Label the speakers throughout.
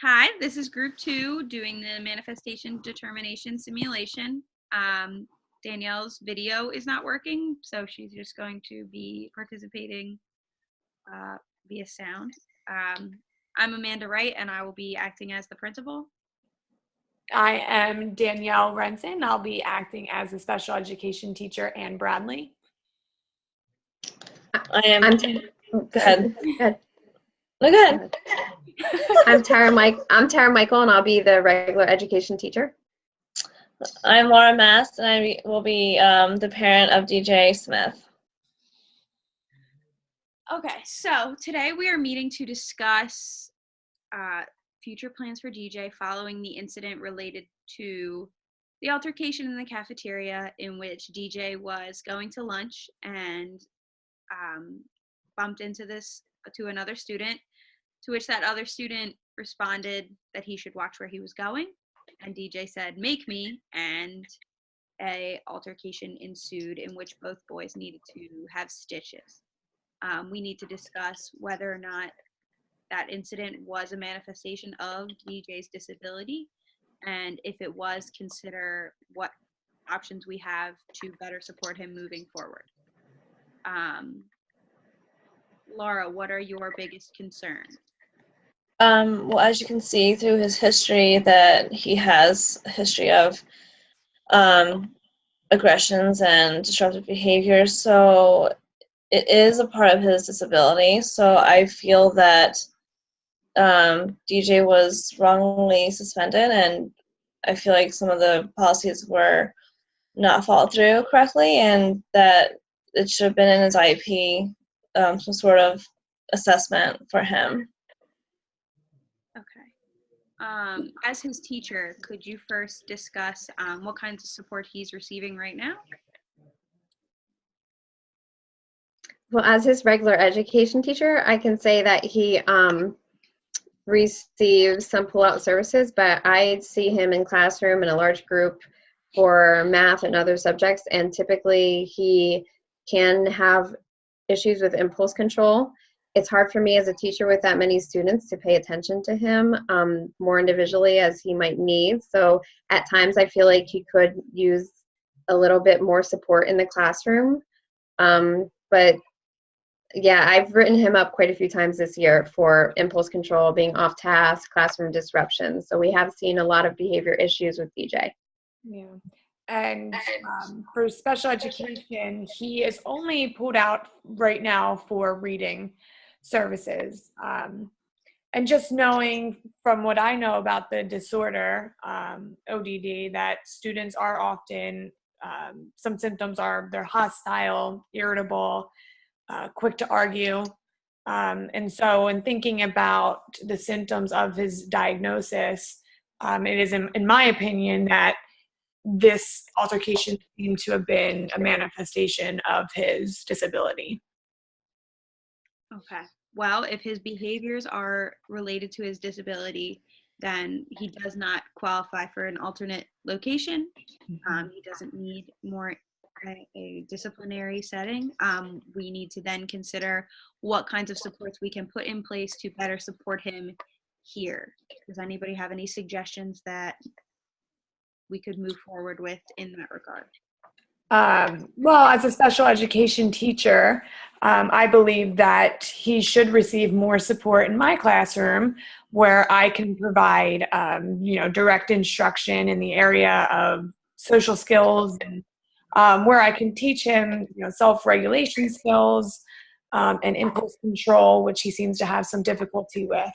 Speaker 1: Hi, this is group 2 doing the manifestation determination simulation. Danielle's video is not working, so she's just going to be participating uh, via sound. I'm Amanda Wright, and I will be acting as the principal.
Speaker 2: I am Danielle Renson. I'll be acting as a special education teacher, Ann Bradley.
Speaker 3: I am. Go ahead.
Speaker 4: Go ahead.
Speaker 3: No, go ahead.
Speaker 4: I'm Tara Michael, and I'll be the regular education teacher.
Speaker 3: I'm Laura Mast, and I will be the parent of DJ Smith.
Speaker 1: Okay, so today we are meeting to discuss future plans for DJ following the incident related to the altercation in the cafeteria in which DJ was going to lunch and bumped into another student, to which that other student responded that he should watch where he was going, and DJ said, "Make me," and a altercation ensued in which both boys needed to have stitches. We need to discuss whether or not that incident was a manifestation of DJ's disability, and if it was, consider what options we have to better support him moving forward. Laura, what are your biggest concerns?
Speaker 3: Well, as you can see through his history, that he has a history of aggressions and disruptive behaviors, so it is a part of his disability. So I feel that DJ was wrongly suspended, and I feel like some of the policies were not followed through correctly, and that it should have been in his IEP, some sort of assessment for him.
Speaker 1: Okay. As his teacher, could you first discuss what kinds of support he's receiving right now?
Speaker 4: Well, as his regular education teacher, I can say that he receives some pull-out services, but I see him in classroom in a large group for math and other subjects, and typically he can have issues with impulse control. It's hard for me as a teacher with that many students to pay attention to him more individually as he might need. So at times I feel like he could use a little bit more support in the classroom. But yeah, I've written him up quite a few times this year for impulse control, being off task, classroom disruptions. So we have seen a lot of behavior issues with DJ.
Speaker 2: Yeah. And for special education, he is only pulled out right now for reading services. And just knowing from what I know about the disorder, ODD, that students are often, some symptoms are they're hostile, irritable, quick to argue. And so in thinking about the symptoms of his diagnosis, it is, in my opinion, that this altercation seemed to have been a manifestation of his disability.
Speaker 1: Okay. Well, if his behaviors are related to his disability, then he does not qualify for an alternate location. He doesn't need more a disciplinary setting. We need to then consider what kinds of supports we can put in place to better support him here. Does anybody have any suggestions that we could move forward with in that regard?
Speaker 2: Well, as a special education teacher, I believe that he should receive more support in my classroom, where I can provide, direct instruction in the area of social skills, and where I can teach him, self-regulation skills and impulse control, which he seems to have some difficulty with.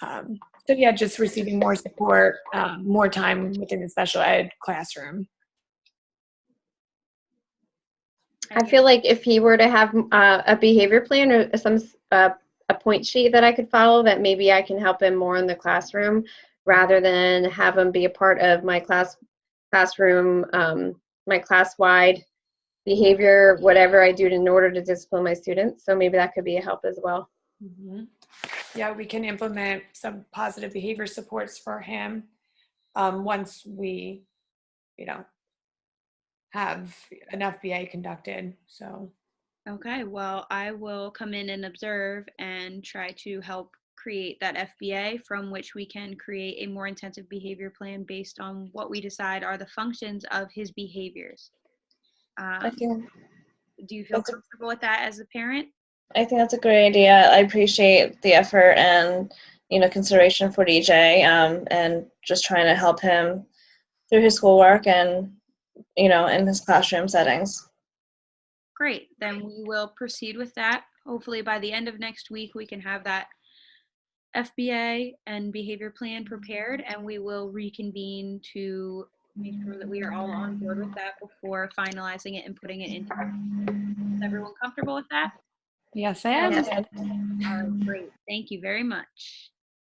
Speaker 2: So yeah, just receiving more support, more time within the special ed classroom.
Speaker 4: I feel like if he were to have a behavior plan or a point sheet that I could follow, that maybe I can help him more in the classroom rather than have him be a part of my classroom, my class-wide behavior, whatever I do in order to discipline my students. So maybe that could be a help as well.
Speaker 2: Mm-hmm. Yeah, we can implement some positive behavior supports for him once we, have enough BA conducted. So
Speaker 1: Okay, well, I will come in and observe and try to help create that FBA from which we can create a more intensive behavior plan based on what we decide are the functions of his behaviors.
Speaker 3: I think
Speaker 1: Do you feel
Speaker 3: that's a-
Speaker 1: comfortable with that as a parent?
Speaker 3: I think that's a great idea. I appreciate the effort and consideration for DJ, and just trying to help him through his schoolwork and in his classroom settings.
Speaker 1: Great, then we will proceed with that. Hopefully by the end of next week, we can have that FBA and behavior plan prepared, and we will reconvene to make sure that we are all on board with that before finalizing it and putting it into. Is everyone comfortable with that?
Speaker 2: Yes, I am.
Speaker 4: Yes.
Speaker 1: All right, great. Thank you very much.